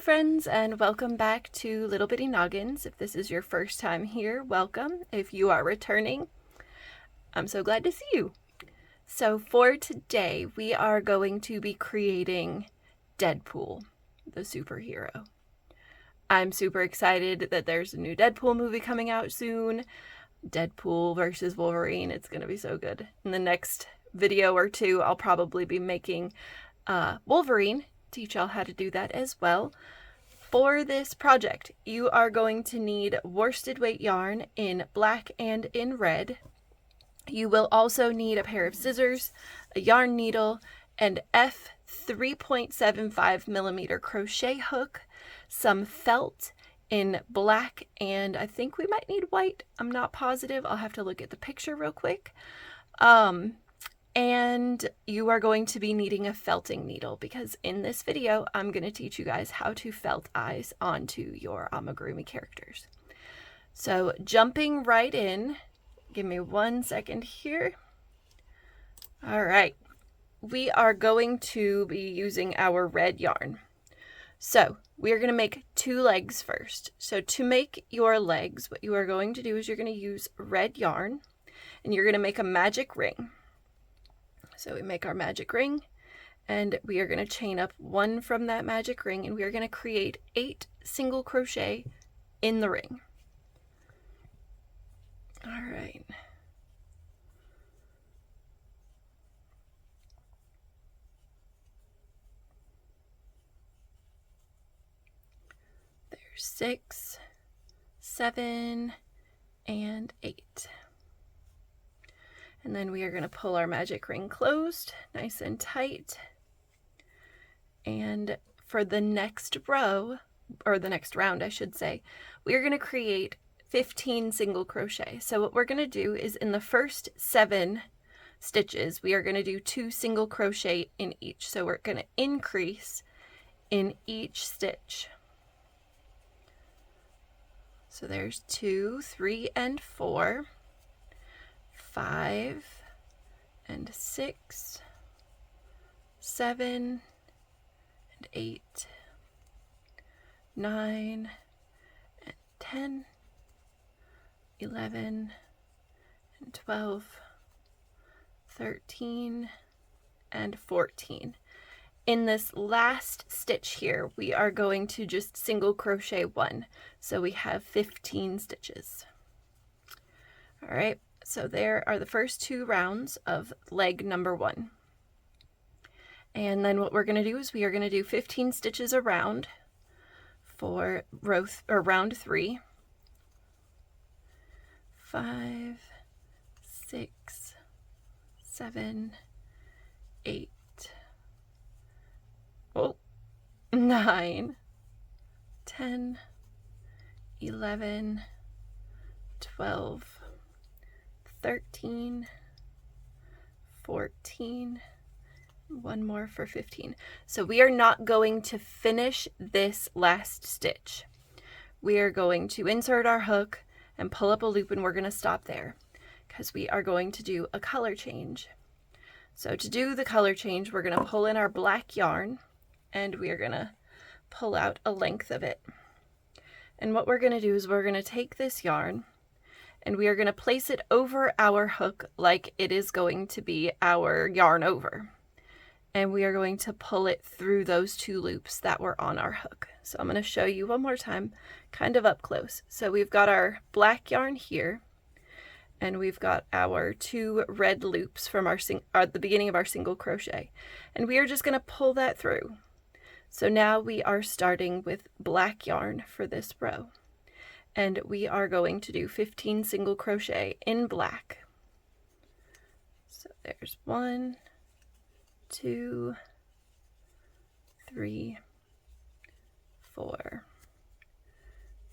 friends, and welcome back to Little Bitty Noggins. If this is your first time here, welcome. If you are returning, I'm so glad to see you. So for today, we are going to be creating Deadpool, the superhero. I'm super excited that there's a new Deadpool movie coming out soon. Deadpool versus Wolverine. It's going to be so good. In the next video or two, I'll probably be making Wolverine, teach y'all how to do that as well. For this project, you are going to need worsted weight yarn in black and in red. You will also need a pair of scissors, a yarn needle, and F 3.75 millimeter crochet hook, some felt in black, and I think we might need white. I'm not positive. I'll have to look at the picture real quick. And you are going to be needing a felting needle because in this video, I'm going to teach you guys how to felt eyes onto your Amigurumi characters. So jumping right in, give me 1 second here. All right, we are going to be using our red yarn. So we are going to make 2 legs first. So to make your legs, what you are going to do is you're going to use red yarn and you're going to make a magic ring. So we make our magic ring and we are going to chain up 1 from that magic ring and we are going to create 8 single crochet in the ring. All right. There's 6, 7, and 8. And then we are going to pull our magic ring closed, nice and tight. And for the next row, or the next round, I should say, we are going to create 15 single crochet. So what we're going to do is in the first 7 stitches, we are going to do 2 single crochet in each. So we're going to increase in each stitch. So there's 2, 3, and 4. 5 and 6, 7 and 8, 9 and 10, 11 and 12, 13 and 14. In this last stitch here, we are going to just single crochet 1. So we have 15 stitches. All right. So there are the first 2 rounds of leg number 1. And then what we're going to do is we are going to do 15 stitches around for round 3. 5, 6, 7, 8, 9, 10, 11, 12, 13, 14, 1 more for 15. So we are not going to finish this last stitch. We are going to insert our hook and pull up a loop and we're going to stop there because we are going to do a color change. So to do the color change, we're going to pull in our black yarn and we are going to pull out a length of it. And what we're going to do is we're going to take this yarn and we are going to place it over our hook like it is going to be our yarn over. And we are going to pull it through those 2 loops that were on our hook. So I'm going to show you one more time, kind of up close. So we've got our black yarn here, and we've got our 2 red loops from the beginning of our single crochet. And we are just going to pull that through. So now we are starting with black yarn for this row. And we are going to do 15 single crochet in black. So there's 1, 2, 3, 4,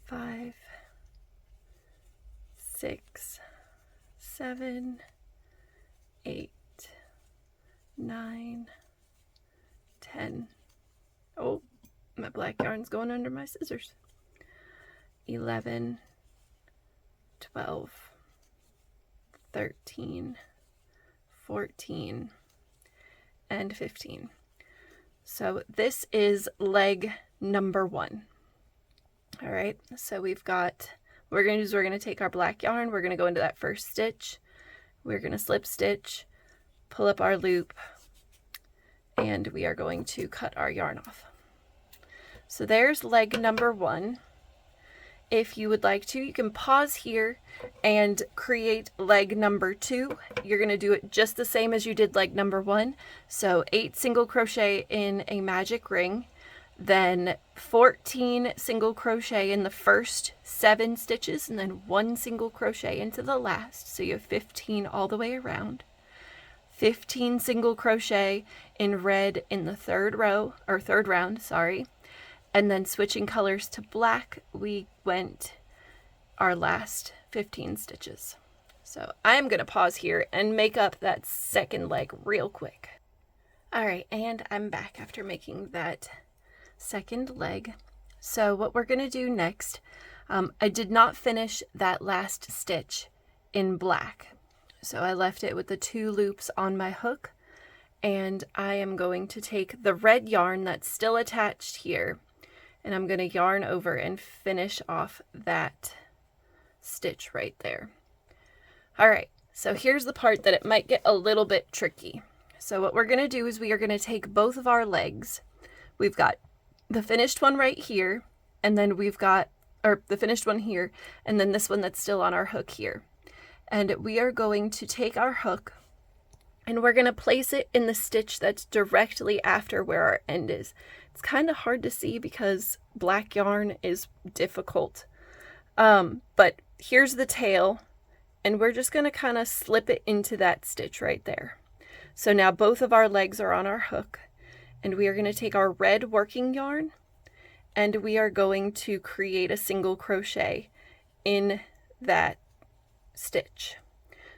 5, 6, 7, 8, 9, 10. Oh, my black yarn's going under my scissors. 11, 12, 13, 14, and 15. So this is leg number 1. All right, so we've got, what we're going to do is we're going to take our black yarn, we're going to go into that first stitch, we're going to slip stitch, pull up our loop, and we are going to cut our yarn off. So there's leg number 1. If you would like to, you can pause here and create leg number 2. You're going to do it just the same as you did leg number 1. So 8 single crochet in a magic ring, then 14 single crochet in the first 7 stitches, and then 1 single crochet into the last. So you have 15 all the way around. 15 single crochet in red in the third round, sorry. And then switching colors to black, we went our last 15 stitches. So I'm going to pause here and make up that second leg real quick. All right, and I'm back after making that second leg. So what we're going to do next, I did not finish that last stitch in black. So I left it with the 2 loops on my hook, and I am going to take the red yarn that's still attached here, and I'm going to yarn over and finish off that stitch right there. All right, so here's the part that it might get a little bit tricky. So what we're going to do is we are going to take both of our legs. We've got the finished one right here, and then we've got, or the finished one here, and then this one that's still on our hook here. And we are going to take our hook and we're going to place it in the stitch that's directly after where our end is. It's kind of hard to see because black yarn is difficult. But here's the tail, and we're just going to kind of slip it into that stitch right there. So now both of our legs are on our hook, and we are going to take our red working yarn, and we are going to create a single crochet in that stitch.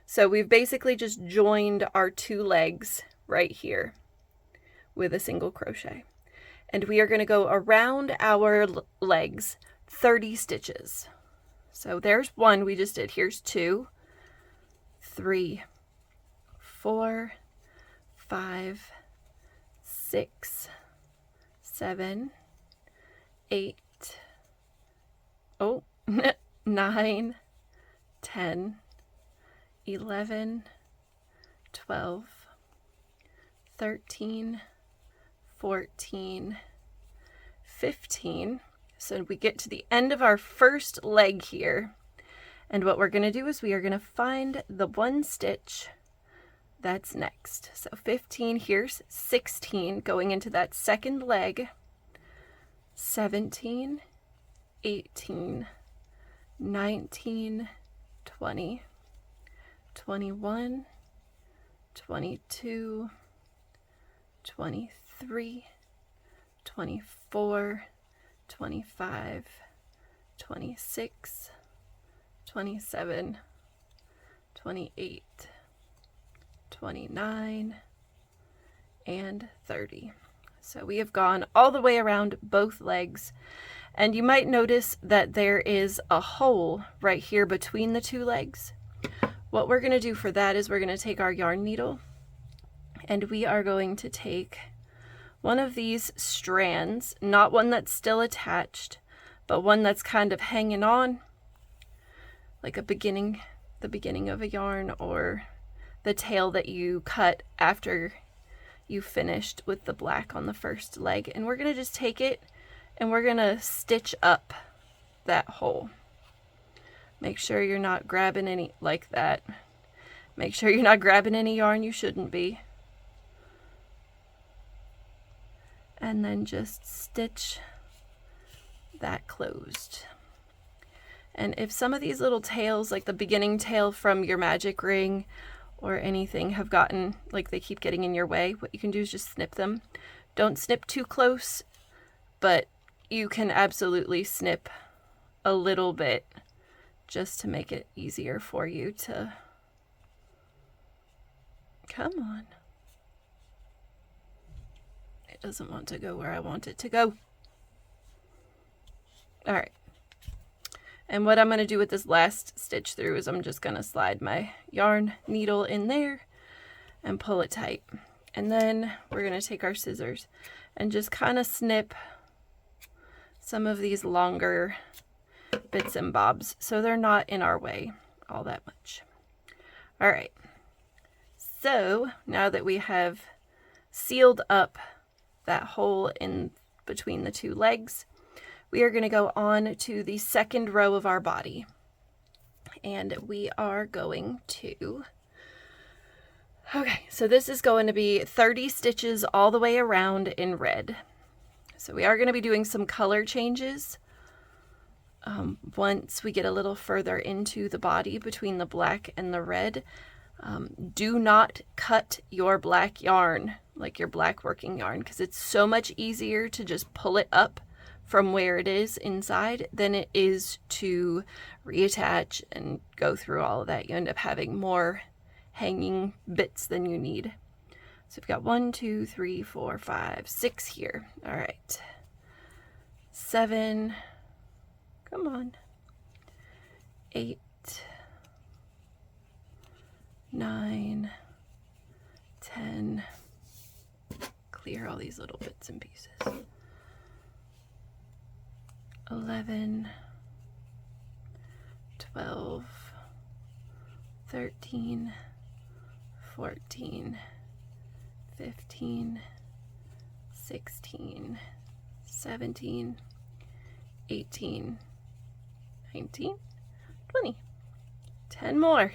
So we've basically just joined our 2 legs right here with a single crochet. And we are going to go around our legs 30 stitches. So there's 1 we just did. Here's 2, 3, 4, 5, 6, 7, 8, 9, 10, 11, 12, 13, 14, 15. So we get to the end of our first leg here, and what we're going to do is we are going to find the 1 stitch that's next. So 15, here's 16 going into that second leg, 17, 18, 19, 20, 21, 22, 23, 24, 25, 26, 27, 28, 29, and 30. So we have gone all the way around both legs, and you might notice that there is a hole right here between the 2 legs. What we're going to do for that is we're going to take our yarn needle, and we are going to take one of these strands, not one that's still attached, but one that's kind of hanging on, like the beginning of a yarn, or the tail that you cut after you finished with the black on the first leg. And we're going to just take it and we're going to stitch up that hole. Make sure you're not grabbing any like that. Make sure you're not grabbing any yarn you shouldn't be. And then just stitch that closed. And if some of these little tails, like the beginning tail from your magic ring or anything, have gotten, like they keep getting in your way, what you can do is just snip them. Don't snip too close, but you can absolutely snip a little bit just to make it easier for you to, come on. It doesn't want to go where I want it to go. All right. And what I'm going to do with this last stitch through is I'm just going to slide my yarn needle in there and pull it tight. And then we're going to take our scissors and just kind of snip some of these longer bits and bobs, so they're not in our way all that much. All right, so now that we have sealed up that hole in between the two legs, we are going to go on to the second row of our body, and we are going to, okay, so this is going to be 30 stitches all the way around in red. So we are going to be doing some color changes once we get a little further into the body between the black and the red. Do not cut your black yarn, like your black working yarn, because it's so much easier to just pull it up from where it is inside than it is to reattach and go through all of that. You end up having more hanging bits than you need. So we've got 1, 2, 3, 4, 5, 6 here. All right. 7. Come on. 8. 9. 10. Clear all these little bits and pieces. 11. 12. 13. 14. 15, 16, 17, 18, 19, 20. 10 more.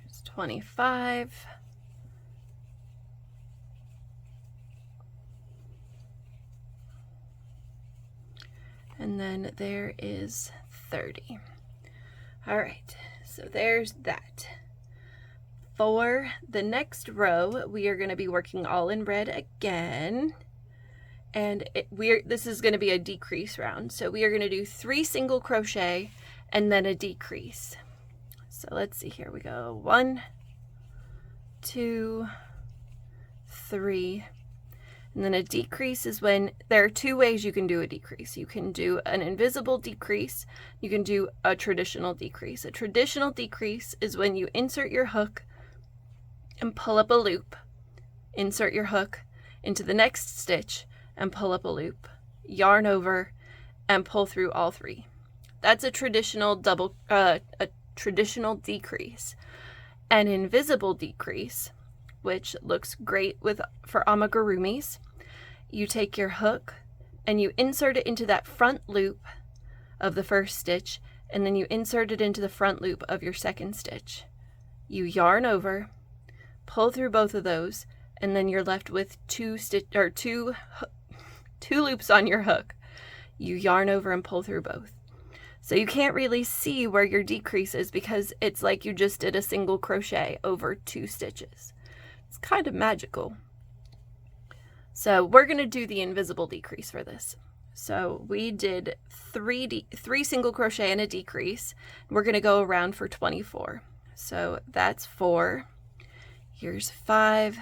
There's 25. And then there is 30. All right, so there's that. For the next row, we are going to be working all in red again, and this is going to be a decrease round. So we are going to do 3 single crochet and then a decrease. So let's see, here we go. 1, 2, 3. And then a decrease is when there are 2 ways you can do a decrease. You can do an invisible decrease. You can do a traditional decrease. A traditional decrease is when you insert your hook and pull up a loop, insert your hook into the next stitch and pull up a loop, yarn over, and pull through all 3. That's a traditional a traditional decrease. An invisible decrease, which looks great for amigurumis, you take your hook and you insert it into that front loop of the first stitch, and then you insert it into the front loop of your second stitch. You yarn over, pull through both of those, and then you're left with 2 loops on your hook. You yarn over and pull through both. So you can't really see where your decrease is because it's like you just did a single crochet over 2 stitches. It's kind of magical. So we're going to do the invisible decrease for this. So we did 3 single crochet and a decrease. We're going to go around for 24. So that's 4. Here's 5,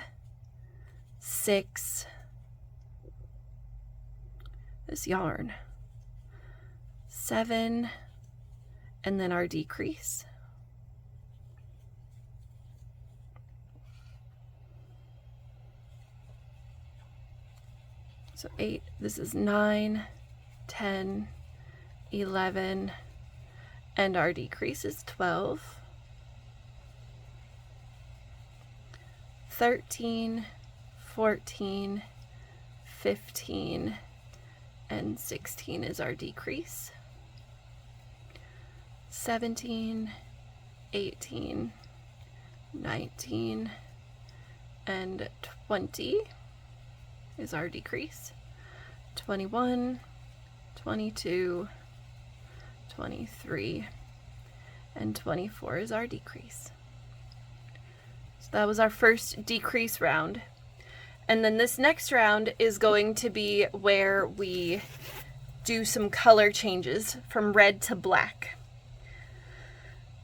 6. This yarn. 7, and then our decrease. So 8, this is 9, 10, 11, and our decrease is 12, 13, 14, 15, and 16 is our decrease. 17, 18, 19, and 20 is our decrease. 21, 22, 23, and 24 is our decrease. So that was our first decrease round. And then this next round is going to be where we do some color changes from red to black.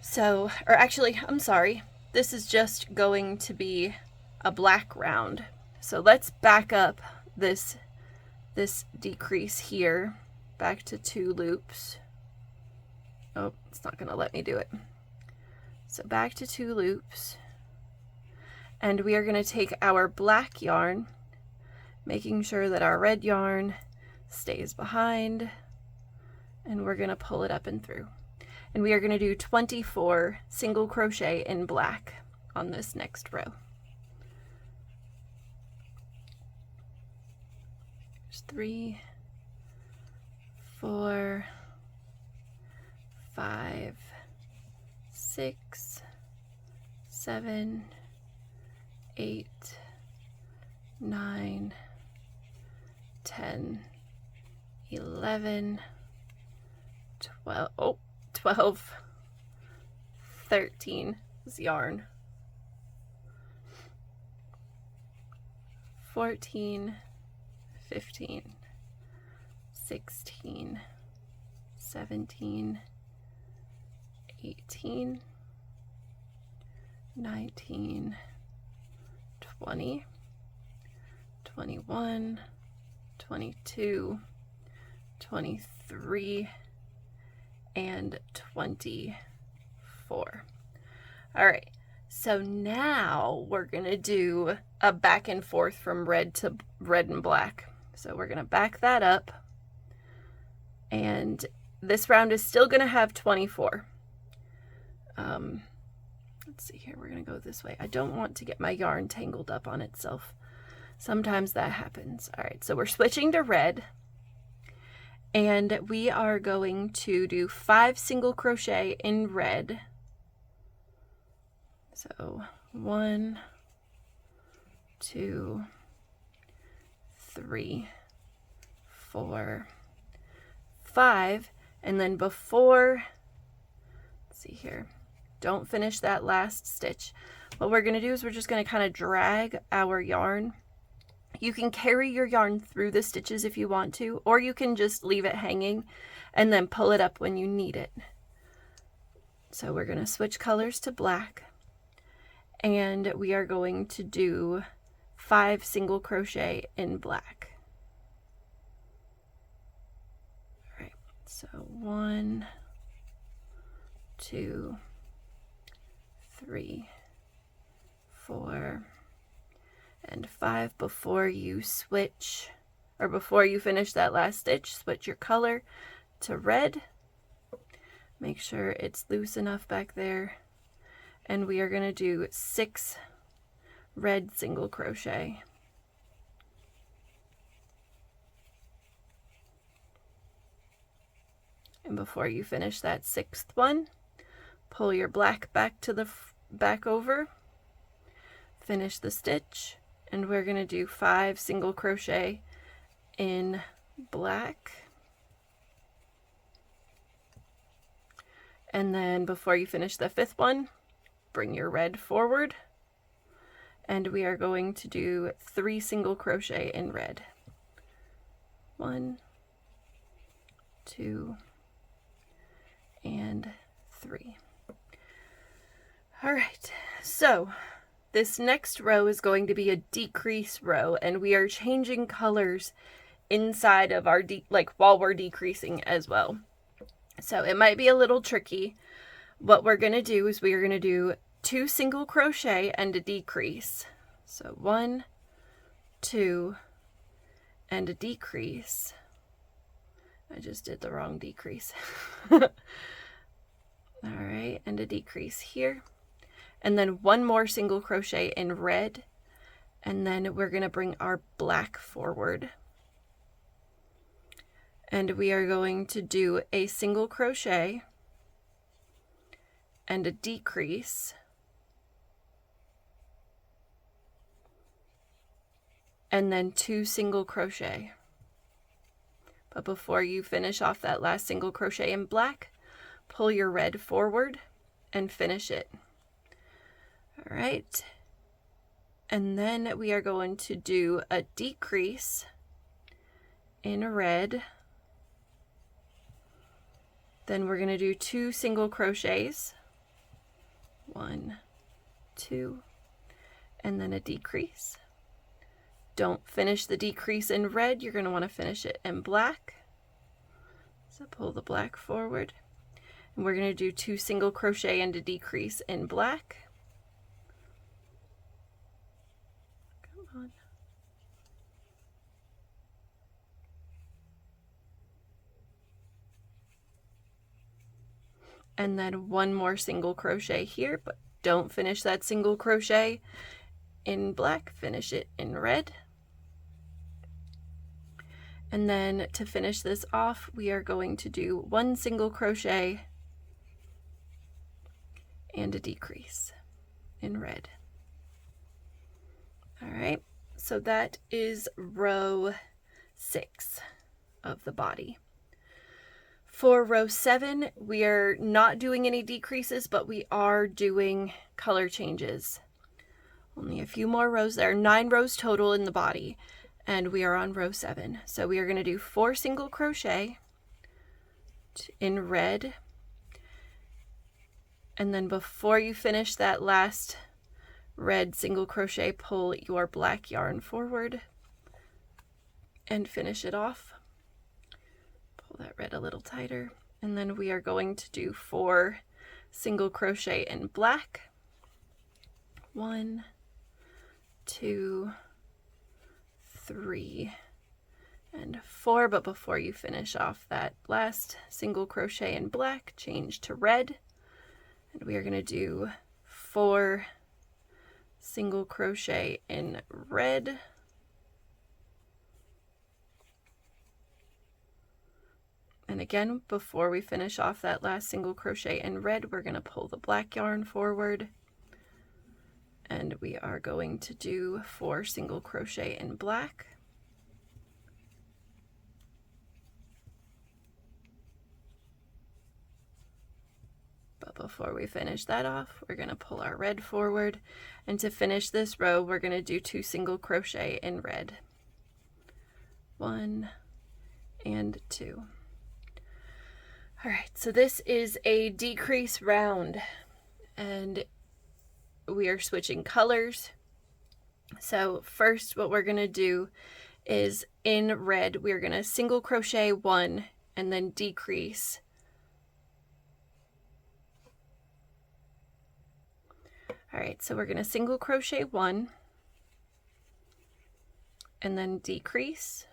So, or actually, I'm sorry, this is just going to be a black round. So let's back up this decrease here back to 2 loops. Oh, it's not going to let me do it. So back to 2 loops. And we are going to take our black yarn, making sure that our red yarn stays behind, and we're going to pull it up and through. And we are going to do 24 single crochet in black on this next row. There's 3, 4, 5, 6, 7, 8, 9, 10, 11, 12, 13 is yarn, 14, 15, 16, 17, 18, 19, 20, 21, 22, 23, and 24. All right, so now we're gonna do a back and forth from red to red and black. So we're gonna back that up, and this round is still gonna have 24. Let's see here, we're gonna go this way. I don't want to get my yarn tangled up on itself. Sometimes that happens. All right, so we're switching to red, and we are going to do 5 single crochet in red. So 1, 2, 3, 4, 5, and then before, let's see here, don't finish that last stitch. What we're going to do is we're just going to kind of drag our yarn. You can carry your yarn through the stitches if you want to, or you can just leave it hanging and then pull it up when you need it. So we're going to switch colors to black, and we are going to do 5 single crochet in black. All right, so 1, 2, 3, 4, and 5. Before you switch, or before you finish that last stitch, switch your color to red. Make sure it's loose enough back there. And we are going to do 6 red single crochet. And before you finish that 6th one, pull your black back to the back over, finish the stitch, and we're going to do 5 single crochet in black. And then before you finish the 5th one, bring your red forward, and we are going to do 3 single crochet in red. 1, 2, and 3. All right, so this next row is going to be a decrease row, and we are changing colors inside of our while we're decreasing as well. So it might be a little tricky. What we're going to do is we are going to do 2 single crochet and a decrease. So 1, 2, and a decrease. I just did the wrong decrease. All right, and a decrease here. And then 1 more single crochet in red, and then we're going to bring our black forward. And we are going to do a single crochet and a decrease, and then 2 single crochet. But before you finish off that last single crochet in black, pull your red forward and finish it. All right, and then we are going to do a decrease in red. Then we're going to do 2 single crochets, 1, 2, and then a decrease. Don't finish the decrease in red, you're going to want to finish it in black. So pull the black forward, and we're going to do 2 single crochet and a decrease in black. and then one more single crochet here, but don't finish that single crochet in black, finish it in red. And then to finish this off, we are going to do one single crochet and a decrease in red. All right, so that is row 6 of the body. For row 7, we are not doing any decreases, but we are doing color changes. Only a few more rows. There are 9 rows total in the body, and we are on row 7. So we are going to do 4 single crochet in red, and then before you finish that last red single crochet, pull your black yarn forward and finish it off. Pull that red a little tighter, and then we are going to do 4 single crochet in black. 1, 2, 3, and 4. But before you finish off that last single crochet in black, change to red, and we are going to do 4 single crochet in red, and again, before we finish off that last single crochet in red, we're going to pull the black yarn forward, and we are going to do 4 single crochet in black, but before we finish that off, we're going to pull our red forward, and to finish this row, we're going to do 2 single crochet in red. 1 and 2. All right, so this is a decrease round, and we are switching colors. So first, what we're going to do is in red, we're going to single crochet 1 and then decrease. All right, so we're going to single crochet 1 and then decrease,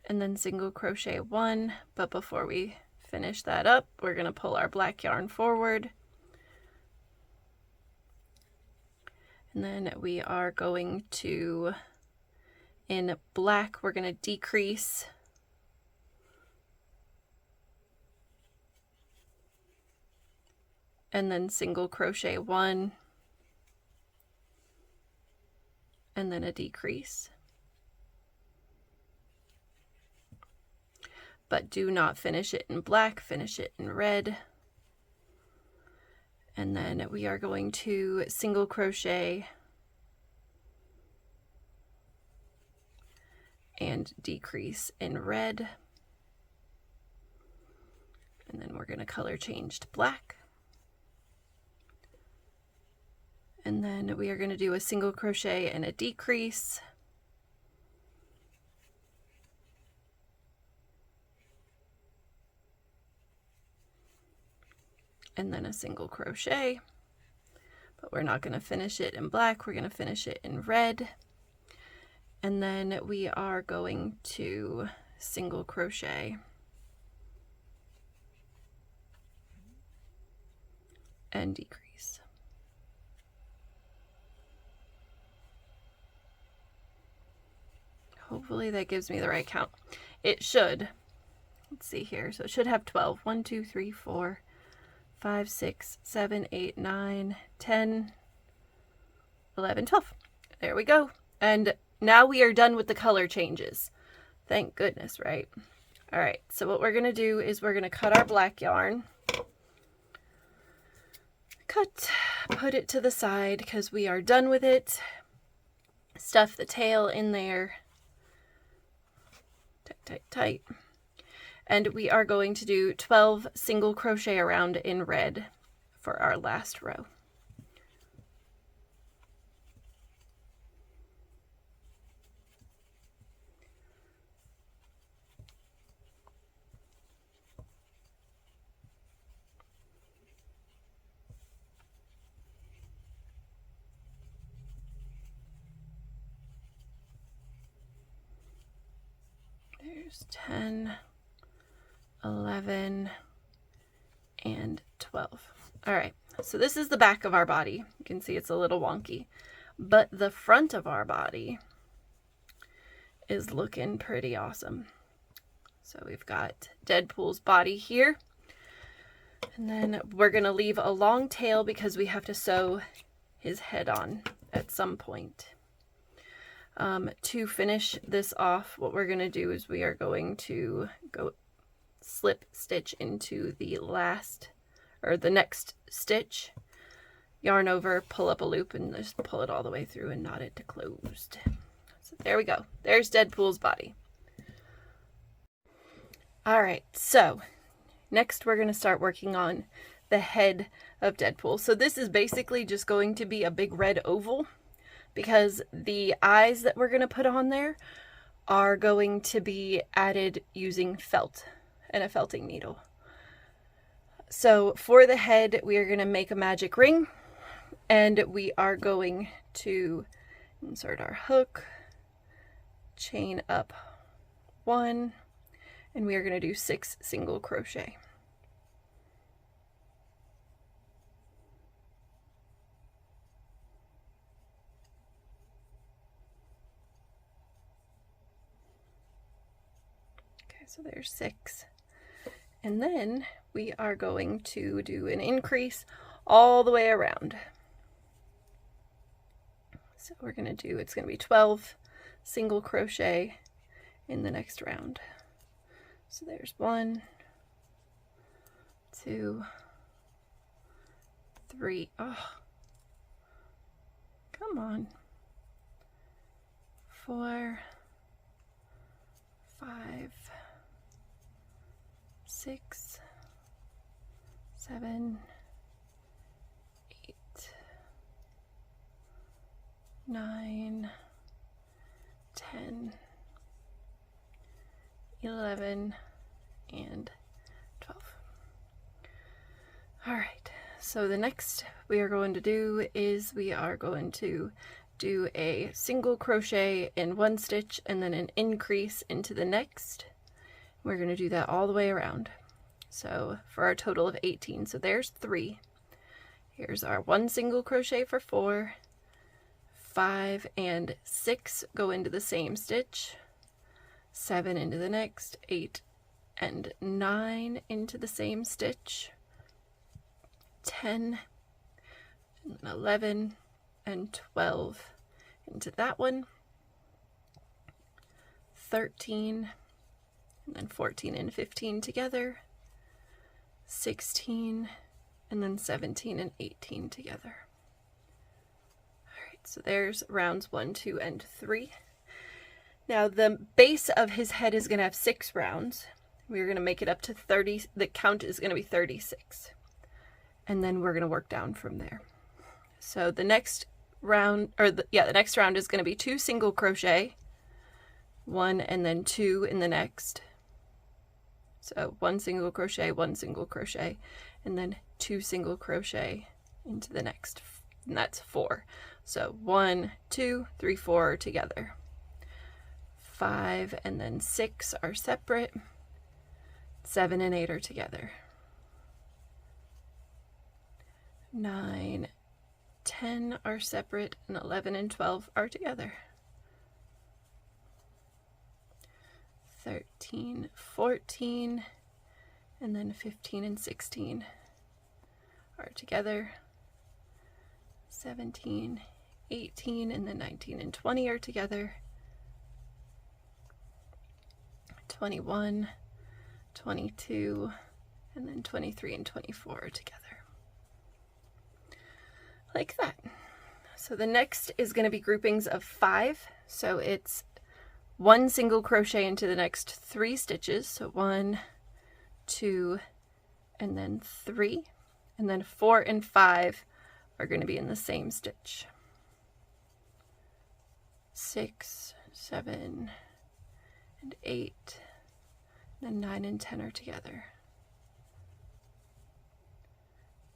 and then single crochet 1, but before we finish that up, we're going to pull our black yarn forward, and then we are going to, in black, we're going to decrease, and then single crochet 1, and then a decrease. But do not finish it in black, finish it in red. And then we are going to single crochet and decrease in red. And then we're going to color change to black. And then we are going to do a single crochet and a decrease. And then a single crochet, but we're not going to finish it in black, we're going to finish it in red. And then we are going to single crochet and decrease. Hopefully that gives me the right count. It should. Let's see here. So it should have 12. 1, 2, 3, 4, 5, 6, 7, 8, 9, 10, 11, 12. There we go. And now we are done with the color changes. Thank goodness, right? All right, so what we're going to do is we're going to cut our black yarn. Cut, put it to the side because we are done with it. Stuff the tail in there. Tight, tight, tight. And we are going to do 12 single crochet around in red for our last row. There's 10, 11, and 12. All right, so this is the back of our body. You can see it's a little wonky, but the front of our body is looking pretty awesome. So we've got Deadpool's body here, and then we're gonna leave a long tail because we have to sew his head on at some point. To finish this off, what we're gonna do is we are going to go slip stitch into the last, or the next stitch, yarn over, pull up a loop, and just pull it all the way through and knot it to closed. So there we go. There's Deadpool's body. All right, so next we're going to start working on the head of Deadpool. So this is basically just going to be a big red oval because the eyes that we're going to put on there are going to be added using felt and a felting needle. So for the head, we are going to make a magic ring, and we are going to insert our hook, chain up 1, and we are going to do 6 single crochet. Okay, so there's 6. And then we are going to do an increase all the way around. So we're going to do, it's going to be 12 single crochet in the next round. So there's 1, 2, 3, oh, come on, 4, 5, 6, 7, 8, 9, 10, 11, and 12. All right, so the next we are going to do is we are going to do a single crochet in one stitch and then an increase into the next. We're going to do that all the way around. So for our total of 18. So there's 3. Here's our 1 single crochet for 4, 5 and 6 go into the same stitch, 7 into the next, 8 and 9 into the same stitch, 10 and 11 and 12 into that one, 13 and then 14 and 15 together, 16 and then 17 and 18 together. All right, so there's rounds 1, 2, and 3. Now the base of his head is going to have 6 rounds. We're going to make it up to 30. The count is going to be 36. And then we're going to work down from there. So the next round, or the next round is going to be 2 single crochet, 1 and then 2 in the next. So 1 single crochet, 1 single crochet, and then 2 single crochet into the next, and that's 4. So 1, 2, 3, 4 are together. 5 and then 6 are separate. 7 and 8 are together. 9, 10 are separate, and 11 and 12 are together. 13, 14, and then 15 and 16 are together. 17, 18, and then 19 and 20 are together. 21, 22, and then 23 and 24 are together. Like that. So the next is going to be groupings of 5. So it's 1 single crochet into the next 3 stitches. So 1, 2, and then 3. And then 4 and 5 are going to be in the same stitch. 6, 7, and 8. And then 9 and 10 are together.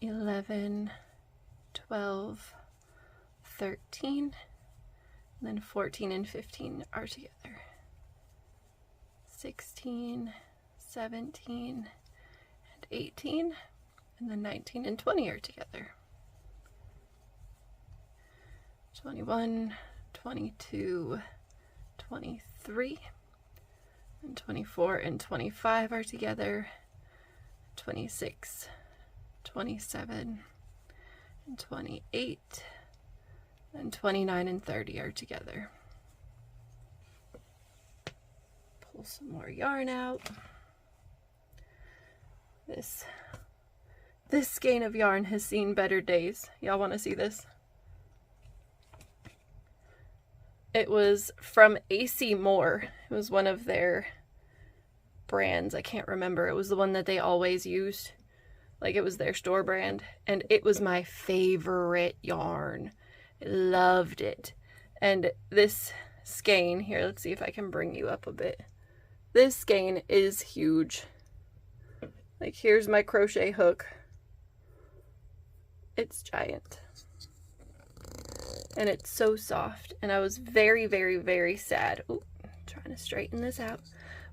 11, 12, 13, and then 14 and 15 are together. 16, 17 and 18, and then 19 and 20 are together. 21, 22, 23, and 24 and 25 are together. 26, 27, and 28, and 29 and 30 are together. Pull some more yarn out. This skein of yarn has seen better days. Y'all want to see this? It was from AC Moore. It was one of their brands. I can't remember. It was the one that they always used. Like, it was their store brand. And it was my favorite yarn. I loved it. And this skein, here, let's see if I can bring you up a bit. This skein is huge. Like, here's my crochet hook. It's giant. And it's so soft. And I was very, very, very sad. Ooh, trying to straighten this out.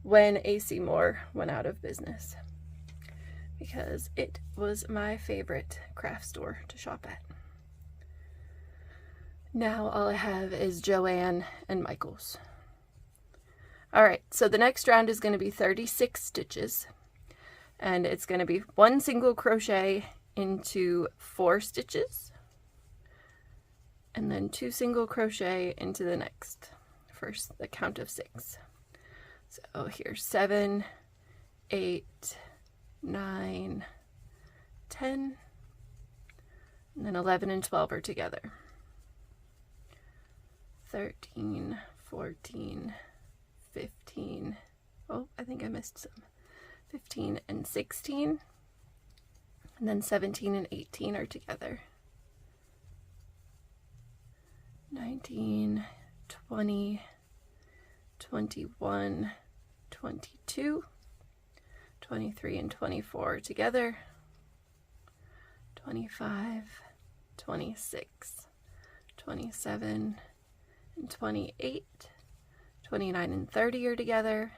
When AC Moore went out of business. Because it was my favorite craft store to shop at. Now all I have is Joann and Michaels. Alright, so the next round is going to be 36 stitches. And it's going to be 1 single crochet into 4 stitches. And then 2 single crochet into the next. First, the count of 6. So here's 7, 8, 9, 10, and then 11 and 12 are together. 13, 14, 15, oh, I think I missed some. 15 and 16, and then 17 and 18 are together. 19, 20, 21, 22, 23 and 24 are together. 25, 26, 27, and 28, 29 and 30 are together.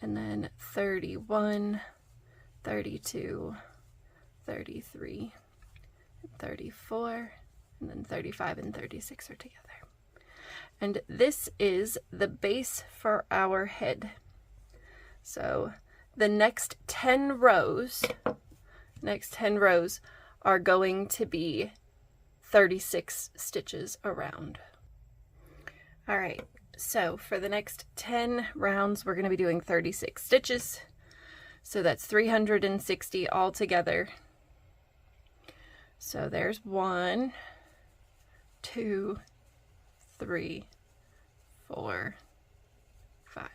And then 31, 32, 33, 34, and then 35 and 36 are together. And this is the base for our head. So the next 10 rows are going to be 36 stitches around. All right. So for the next 10 rounds, we're going to be doing 36 stitches. So that's 360 all together. So there's 1, 2, 3, 4, 5.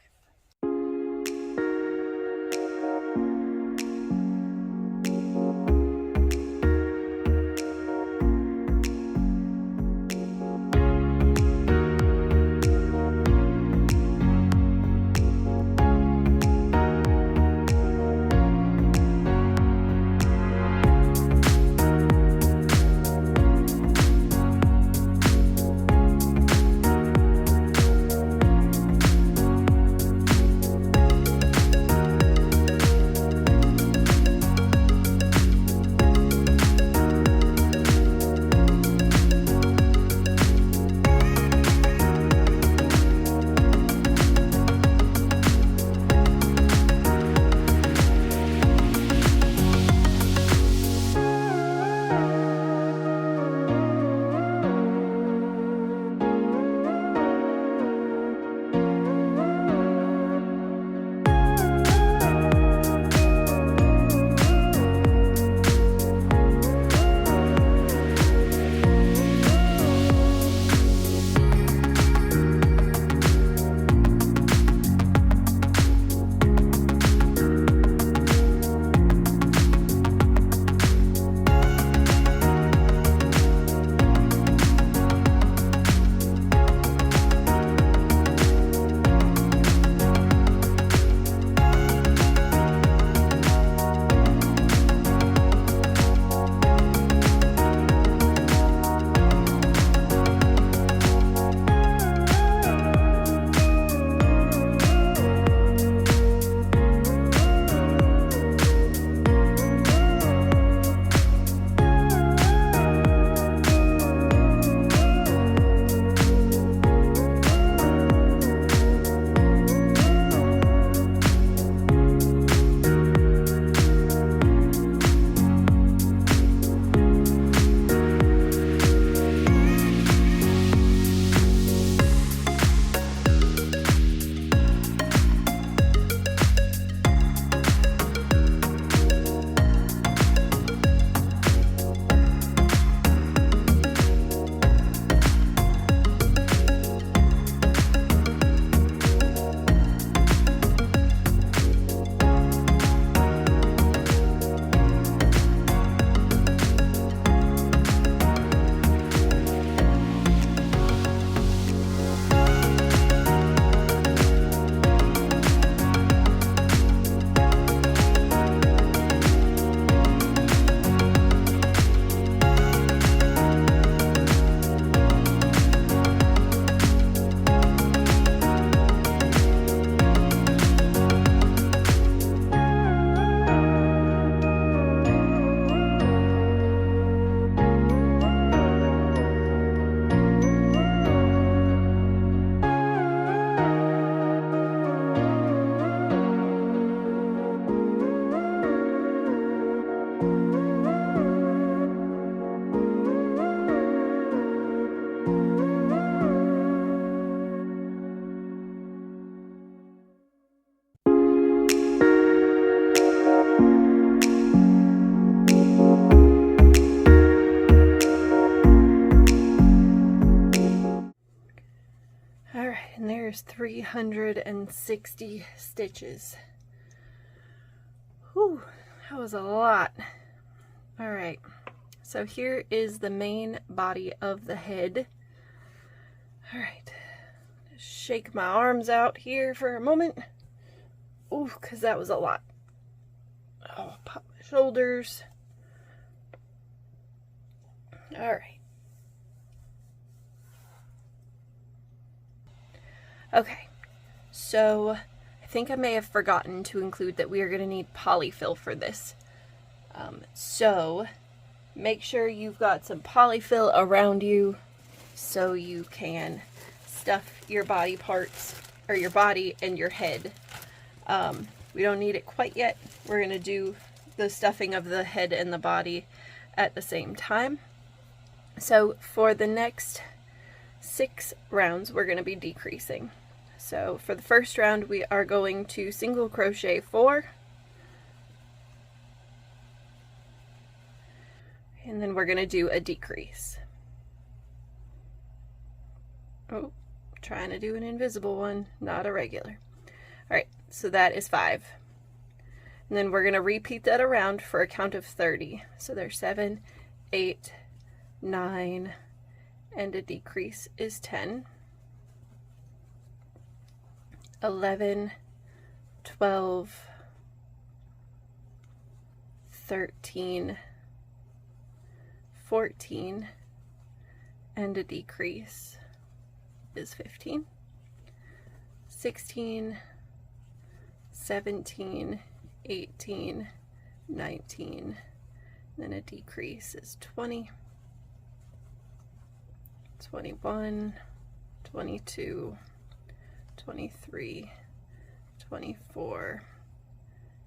there's 360 stitches. Whew, that was a lot. All right, so here is the main body of the head. All right, just shake my arms out here for a moment. Ooh, because that was a lot. Oh, pop my shoulders. All right. Okay, so I think I may have forgotten to include that we are going to need polyfill for this. So make sure you've got some polyfill around you so you can stuff your body parts, or your body and your head. We don't need it quite yet. We're going to do the stuffing of the head and the body at the same time. So for the next 6 rounds, we're going to be decreasing. So for the first round, we are going to single crochet 4, and then we're going to do a decrease. Oh, trying to do an invisible one, not a regular. All right, so that is 5. And then we're going to repeat that around for a count of 30. So there's 7, 8, 9, and a decrease is 10. 11, 12, 13, 14, and a decrease is 15. 16, 17, 18, 19, then a decrease is 20, 21, 22, 23, 24,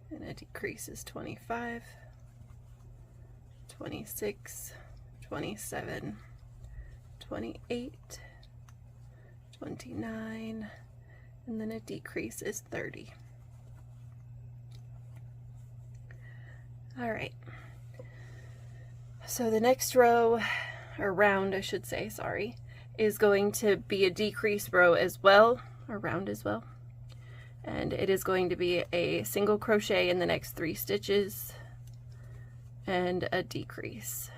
and a decrease is 25, 26, 27, 28, 29, and then a decrease is 30. All right, so the next row, or round I should say, sorry, is going to be a decrease row as well, or round as well, and it is going to be a single crochet in the next 3 stitches and a decrease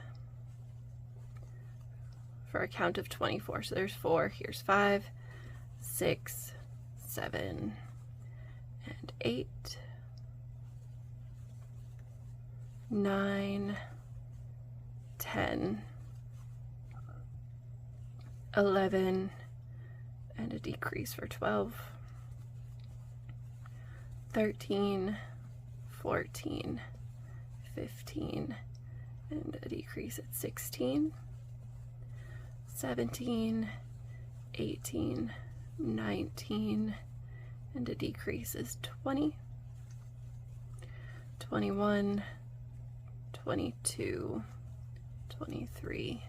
for a count of 24. So there's 4, here's 5, 6, 7, and 8, 9, 10, 11, and a decrease for 12, 13, 14, 15, and a decrease at 16, 17, 18, 19, and a decrease is 20, 21, 22, 23,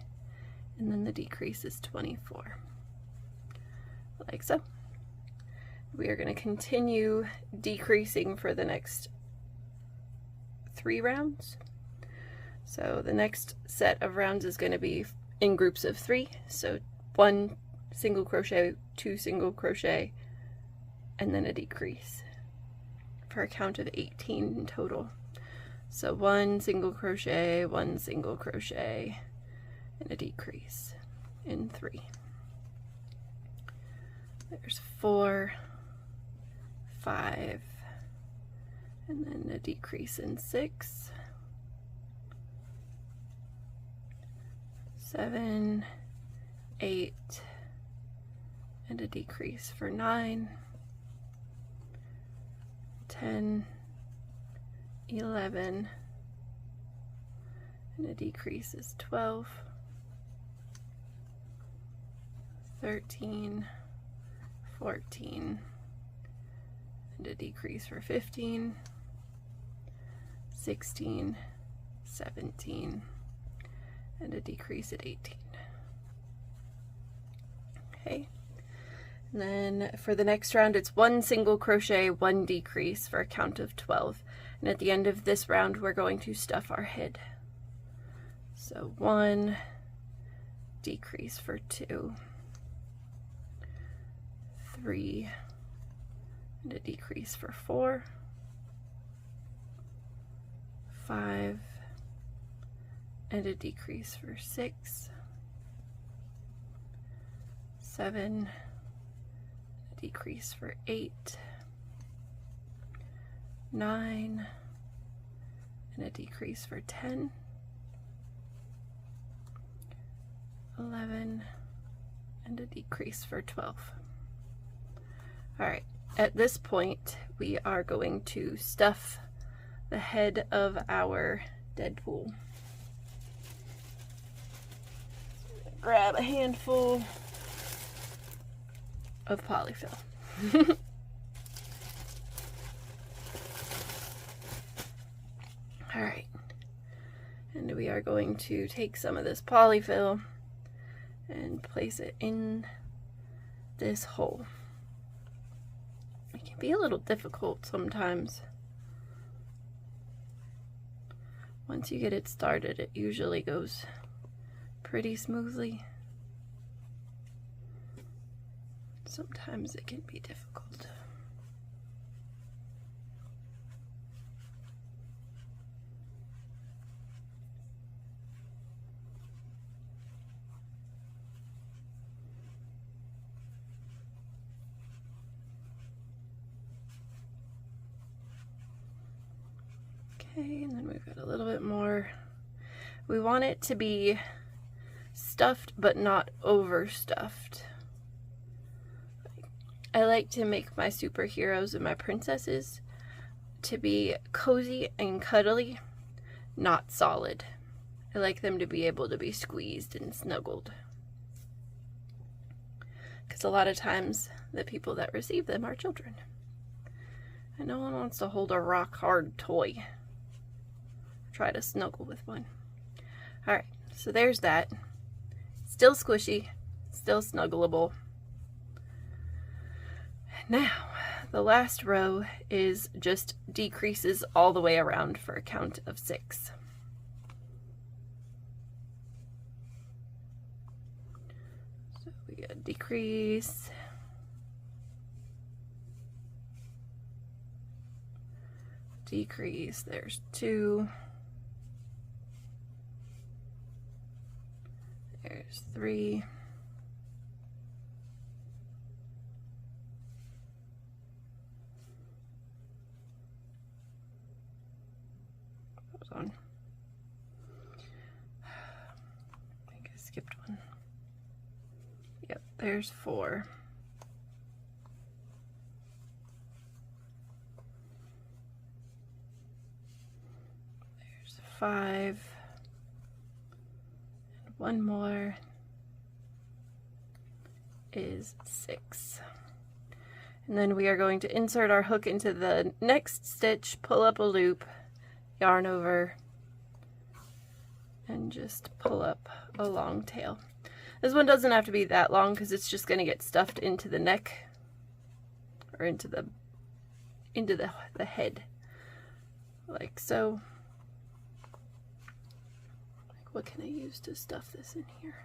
and then the decrease is 24, like so. We are going to continue decreasing for the next 3 rounds. So the next set of rounds is going to be in groups of 3, so 1 single crochet, 2 single crochet, and then a decrease for a count of 18 in total. So 1 single crochet, 1 single crochet, and a decrease in 3. There's 4, 5, and then a decrease in 6, 7, 8, and a decrease for 9, 10, 11, and a decrease is 12, 13, 14, and a decrease for 15, 16, 17, and a decrease at 18. Okay, and then for the next round it's 1 single crochet, 1 decrease for a count of 12, and at the end of this round we're going to stuff our head. So 1 decrease for 2, 3 and a decrease for 4, 5 and a decrease for 6, 7, a decrease for 8, 9 and a decrease for 10, 11 and a decrease for 12. All right, at this point we are going to stuff the head of our Deadpool. Grab a handful of polyfill. All right, and we are going to take some of this polyfill and place it in this hole. It can be a little difficult sometimes. Once you get it started, it usually goes pretty smoothly. Sometimes it can be difficult. Okay, and then we've got a little bit more. We want it to be stuffed but not overstuffed. I like to make my superheroes and my princesses to be cozy and cuddly, not solid. I like them to be able to be squeezed and snuggled. Because a lot of times the people that receive them are children. And no one wants to hold a rock hard toy. Try to snuggle with one. Alright, so there's that. Still squishy, still snuggleable. Now, the last row is just decreases all the way around for a count of 6. So we get a decrease, decrease, there's 2, there's 3, on. I think I skipped one. Yep, there's 4. There's 5. And one more is 6. And then we are going to insert our hook into the next stitch, pull up a loop, yarn over, and just pull up a long tail. This one doesn't have to be that long because it's just going to get stuffed into the neck or into the head, like so. Like, what can I use to stuff this in here?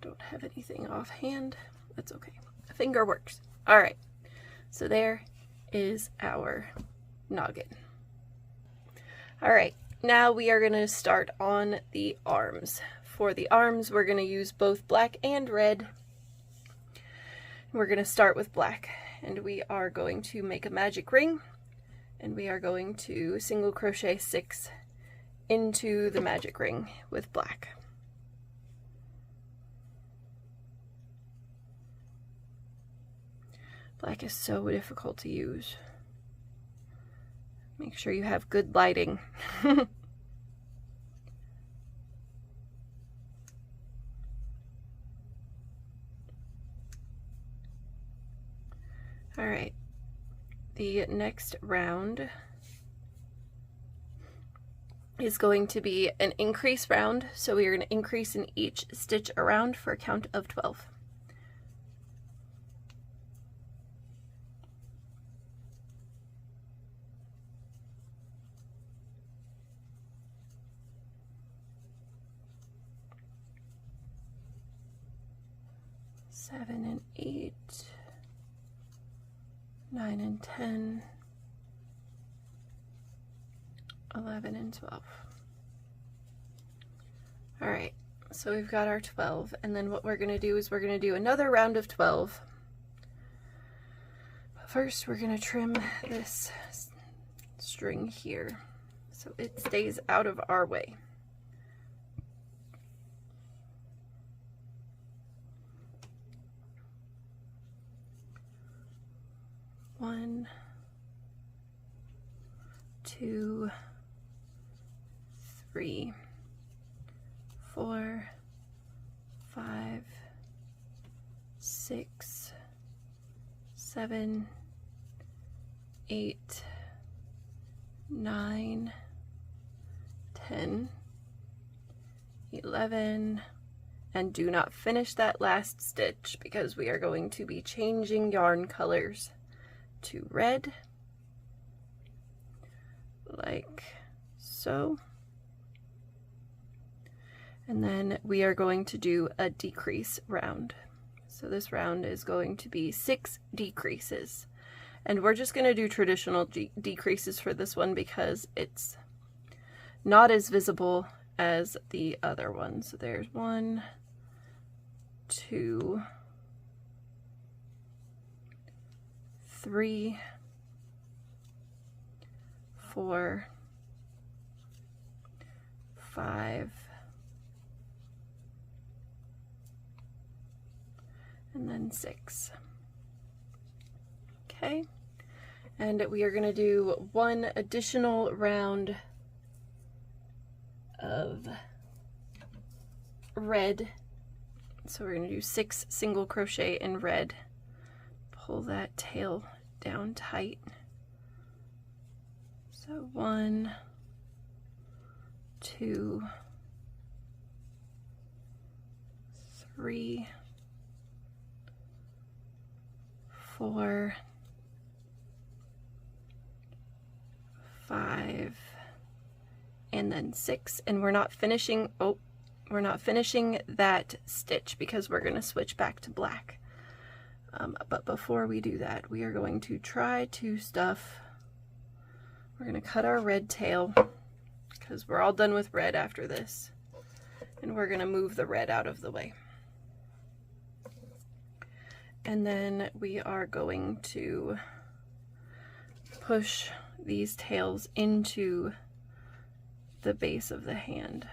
Don't have anything offhand. That's okay. A finger works. All right. So there is our noggin. All right, now we are going to start on the arms. For the arms, we're going to use both black and red. We're going to start with black, and we are going to make a magic ring, and we are going to single crochet 6 into the magic ring with black. Black is so difficult to use. Make sure you have good lighting. All right, the next round is going to be an increase round. So we are going to increase in each stitch around for a count of 12. Seven and 8. 9 and 10, 11 and 12. All right, so we've got our 12, and then what we're going to do is we're going to do another round of 12. First, we're going to trim this string here so it stays out of our way. One, 2, 3, 4, 5, 6, 7, 8, 9, 10, 11, and do not finish that last stitch because we are going to be changing yarn colors to red, like so. And then we are going to do a decrease round. So this round is going to be 6 decreases. And we're just going to do traditional decreases for this one because it's not as visible as the other one. So there's 1, 2, 3, 4, 5, and then 6. Okay, and we are going to do one additional round of red. So we're going to do 6 single crochet in red. Pull that tail down tight. So 1, 2, 3, 4, 5, and then 6, and we're not finishing that stitch because we're going to switch back to black. But before we do that, we are going to try to stuff, we're going to cut our red tail because we're all done with red after this, and we're going to move the red out of the way. And then we are going to push these tails into the base of the hand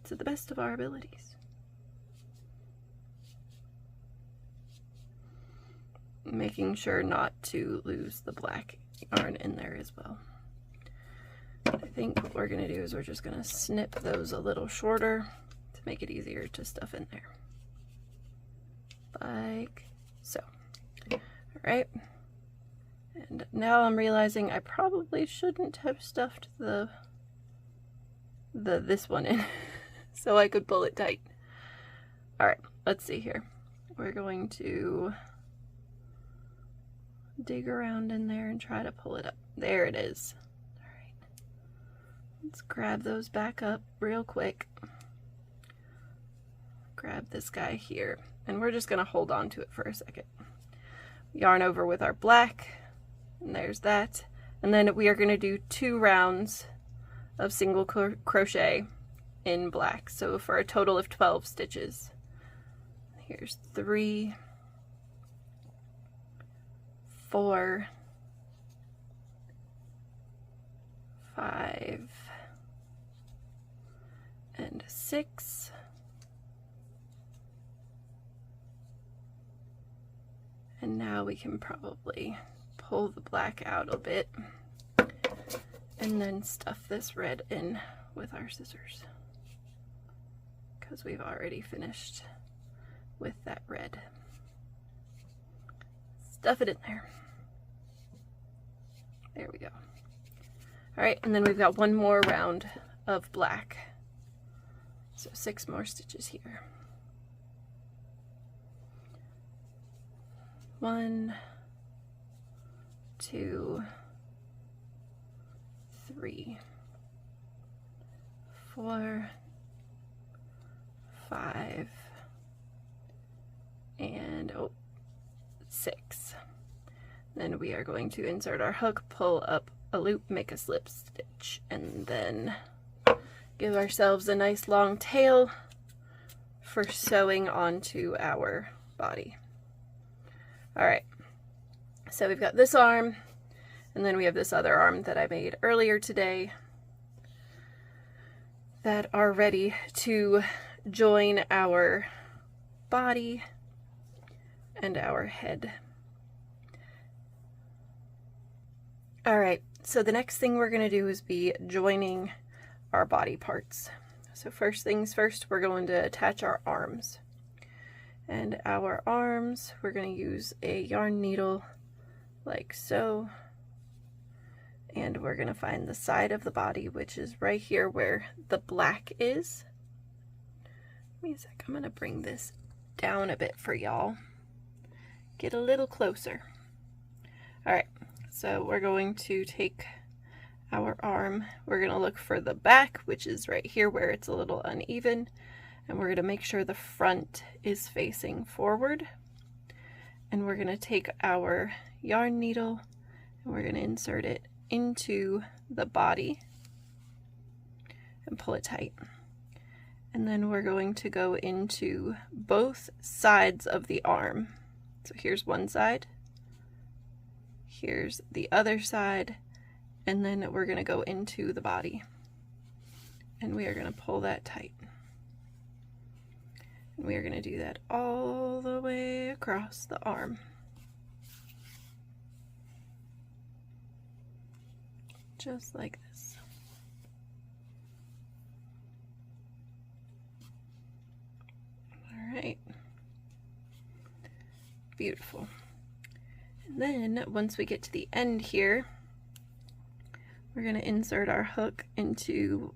to the best of our abilities. Making sure not to lose the black yarn in there as well. I think what we're going to do is we're just going to snip those a little shorter to make it easier to stuff in there. Like so. All right. And now I'm realizing I probably shouldn't have stuffed this one in so I could pull it tight. All right, let's see here. We're going to dig around in there and try to pull it up. There it is. All right. Let's grab those back up real quick. Grab this guy here, and we're just going to hold on to it for a second. Yarn over with our black, and there's that. And then we are going to do 2 rounds of single crochet in black, so for a total of 12 stitches. Here's 3, 4, 5, and 6, and now we can probably pull the black out a bit and then stuff this red in with our scissors because we've already finished with that red. Stuff it in there. There we go. All right, and then we've got 1 more round of black. So 6 more stitches here. 1, 2, 3, 4, 5, and 6. Then we are going to insert our hook, pull up a loop, make a slip stitch, and then give ourselves a nice long tail for sewing onto our body. Alright, so we've got this arm, and then we have this other arm that I made earlier today that are ready to join our body and our head. Alright, so the next thing we're going to do is be joining our body parts. So first things first, we're going to attach our arms. And our arms, we're going to use a yarn needle like so. And we're going to find the side of the body, which is right here where the black is. Give me a sec, I'm going to bring this down a bit for y'all. Get a little closer. Alright, so we're going to take our arm, we're going to look for the back, which is right here where it's a little uneven, and we're going to make sure the front is facing forward. And we're going to take our yarn needle and we're going to insert it into the body and pull it tight. And then we're going to go into both sides of the arm. So here's one side, here's the other side, and then we're going to go into the body. And we are going to pull that tight. And we are going to do that all the way across the arm. Just like this. All right. Beautiful. And then once we get to the end here, we're going to insert our hook into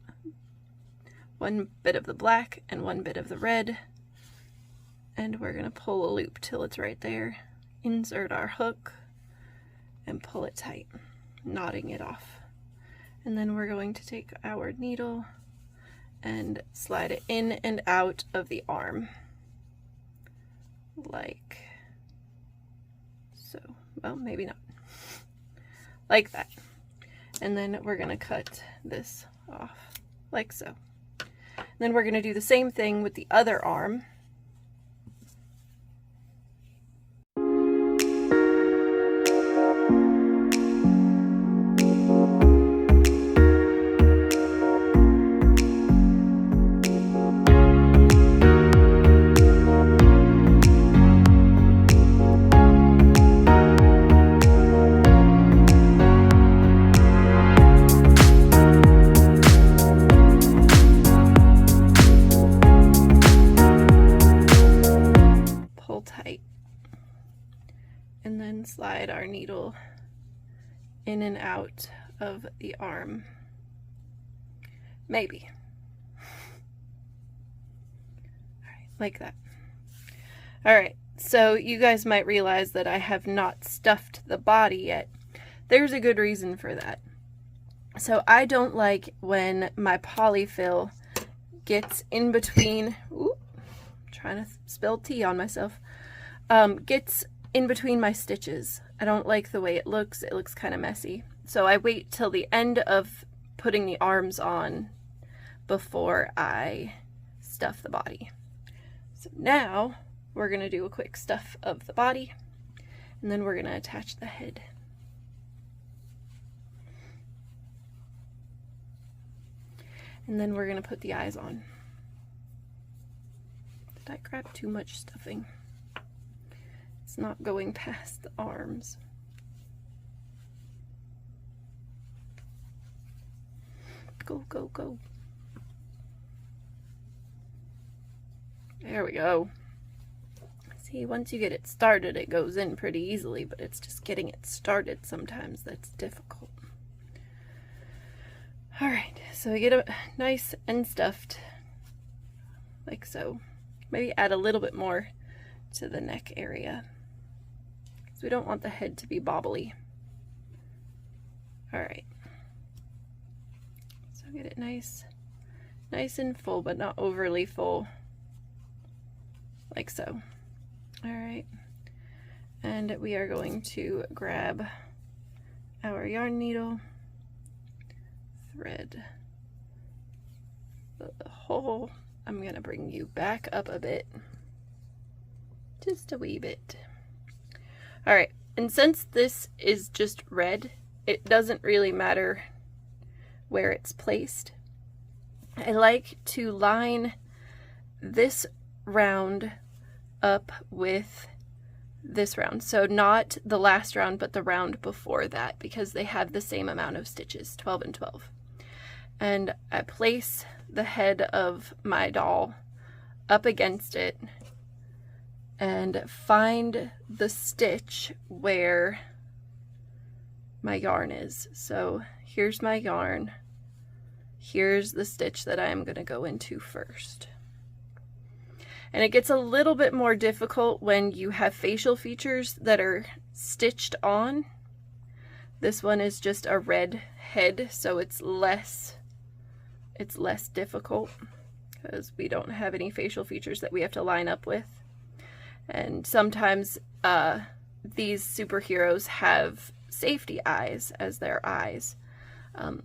one bit of the black and one bit of the red, and we're going to pull a loop till it's right there, insert our hook, and pull it tight, knotting it off. And then we're going to take our needle and slide it in and out of the arm, like so. Well, maybe not. Like that. And then we're going to cut this off, like so. And then we're going to do the same thing with the other arm. Tight, and then slide our needle in and out of the arm, maybe. All right, like that. All right, so you guys might realize that I have not stuffed the body yet. There's a good reason for that. So I don't like when my polyfill gets in between, ooh, trying to spill tea on myself, gets in between my stitches. I don't like the way it looks kind of messy. So I wait till the end of putting the arms on before I stuff the body. So now we're going to do a quick stuff of the body, and then we're going to attach the head. And then we're going to put the eyes on. Did I grab too much stuffing? It's not going past the arms. Go, go, go. There we go. See, once you get it started, it goes in pretty easily, but it's just getting it started sometimes that's difficult. Alright, so we get it nice and stuffed, like so. Maybe add a little bit more to the neck area, because we don't want the head to be bobbly. Alright, so get it nice and full, but not overly full, like so. Alright, And we are going to grab our yarn needle, thread the hole. I'm going to bring you back up a bit, just a wee bit. All right, and since this is just red, it doesn't really matter where it's placed. I like to line this round up with this round, so not the last round but the round before that, because they have the same amount of stitches, 12 and 12. And I place the head of my doll up against it and find the stitch where my yarn is. So here's my yarn, here's the stitch that I am going to go into first. And it gets a little bit more difficult when you have facial features that are stitched on. This one is just a red head, so it's less difficult because we don't have any facial features that we have to line up with. And sometimes these superheroes have safety eyes as their eyes.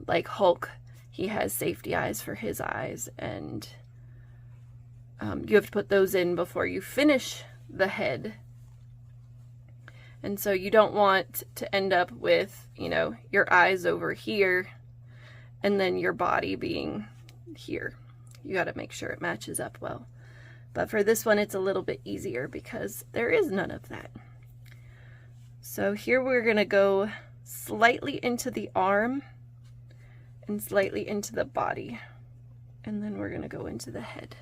Like Hulk, he has safety eyes for his eyes, and you have to put those in before you finish the head. And so you don't want to end up with, you know, your eyes over here and then your body being here. You got to make sure it matches up well. But for this one, it's a little bit easier because there is none of that. So here we're going to go slightly into the arm and slightly into the body. And then we're going to go into the head.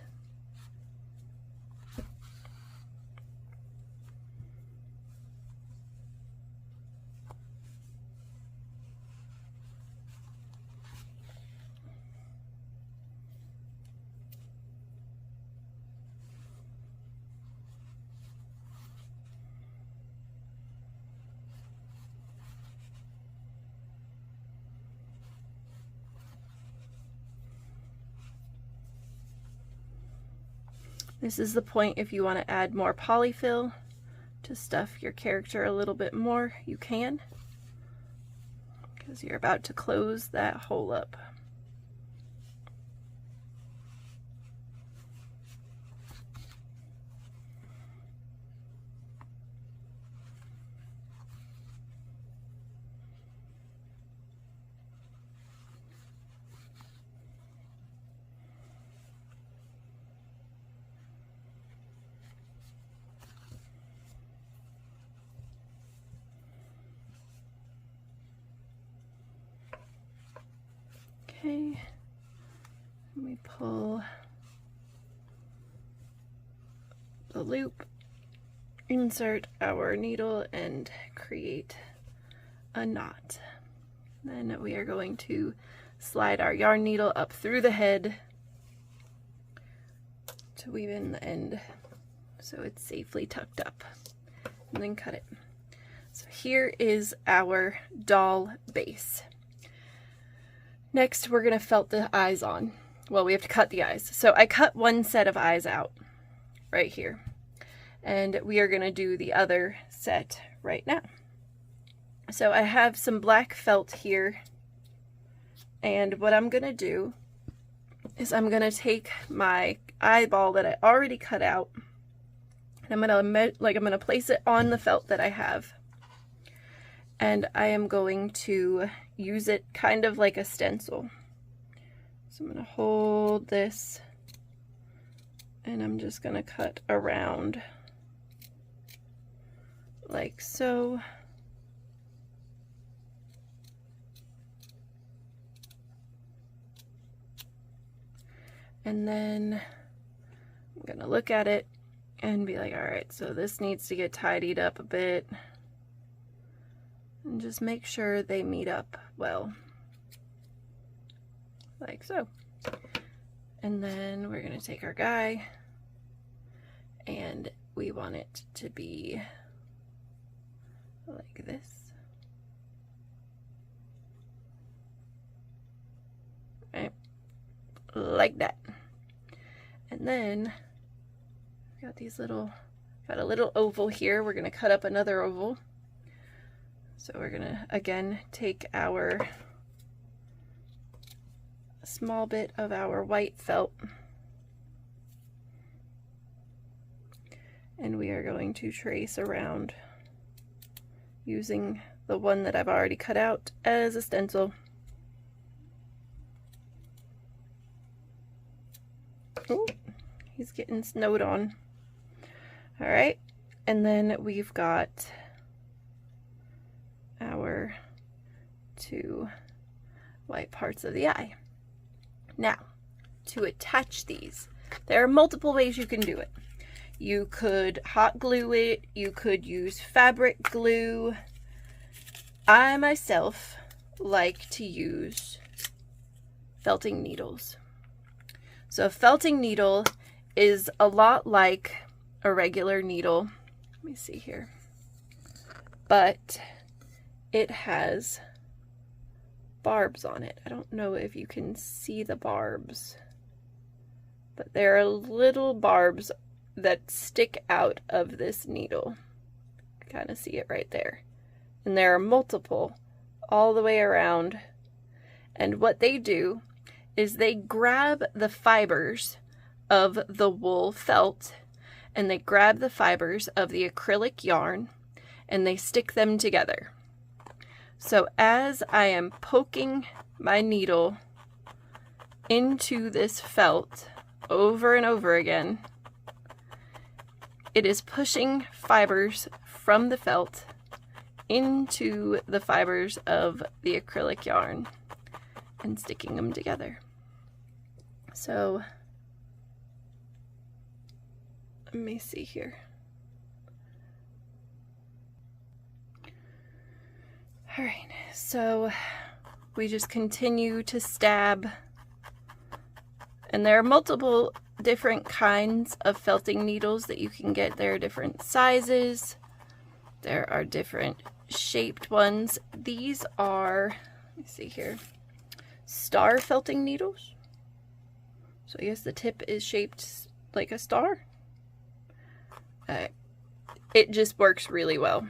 This is the point if you want to add more polyfill to stuff your character a little bit more, you can, because you're about to close that hole up. Okay, let me pull the loop, insert our needle, and create a knot. Then we are going to slide our yarn needle up through the head to weave in the end so it's safely tucked up, and then cut it. So here is our doll base. Next, we're going to felt the eyes on. Well, we have to cut the eyes. So I cut one set of eyes out right here. And we are going to do the other set right now. So I have some black felt here. And what I'm going to do is I'm going to take my eyeball that I already cut out. And I'm going to place it on the felt that I have. And I am going to use it kind of like a stencil. So I'm going to hold this and I'm just going to cut around like so. And then I'm going to look at it and be like, all right, so this needs to get tidied up a bit. And just make sure they meet up well, like so. And then we're going to take our guy, and we want it to be like this. Right, like that. And then we've got these little Got a little oval here. We're going to cut up another oval. So we're going to, again, take our small bit of our white felt, and we are going to trace around using the one that I've already cut out as a stencil. Oh, he's getting snowed on. All right, and then we've got our two white parts of the eye. Now, to attach these, there are multiple ways you can do it. You could hot glue it, you could use fabric glue. I myself like to use felting needles. So a felting needle is a lot like a regular needle. Let me see here. But it has barbs on it. I don't know if you can see the barbs, but there are little barbs that stick out of this needle. You kind of see it right there. And there are multiple all the way around. And what they do is they grab the fibers of the wool felt and they grab the fibers of the acrylic yarn and they stick them together. So as I am poking my needle into this felt over and over again, it is pushing fibers from the felt into the fibers of the acrylic yarn and sticking them together. So let me see here. All right, so we just continue to stab, and there are multiple different kinds of felting needles that you can get. There are different sizes. There are different shaped ones. These are, let me see here, star felting needles. So yes, the tip is shaped like a star. It just works really well.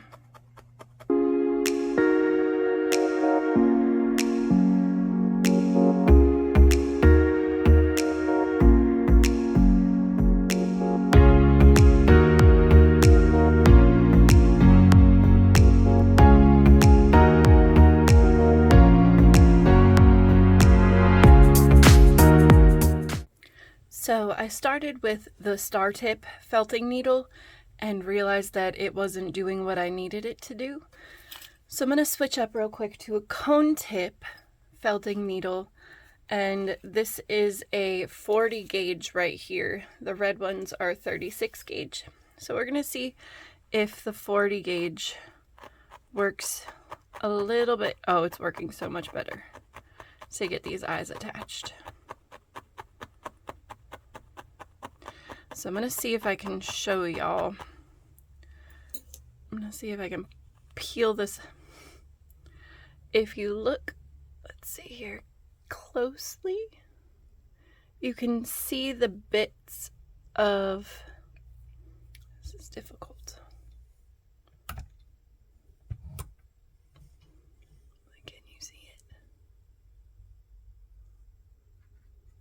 So I started with the star tip felting needle and realized that it wasn't doing what I needed it to do. So I'm going to switch up real quick to a cone tip felting needle, and this is a 40 gauge right here. The red ones are 36 gauge. So we're going to see if the 40 gauge works a little bit. Oh, it's working so much better to get these eyes attached. So I'm going to see if I can show y'all. I'm going to see if I can peel this. If you look, let's see here, closely, you can see the bits of, this is difficult. Can you see it?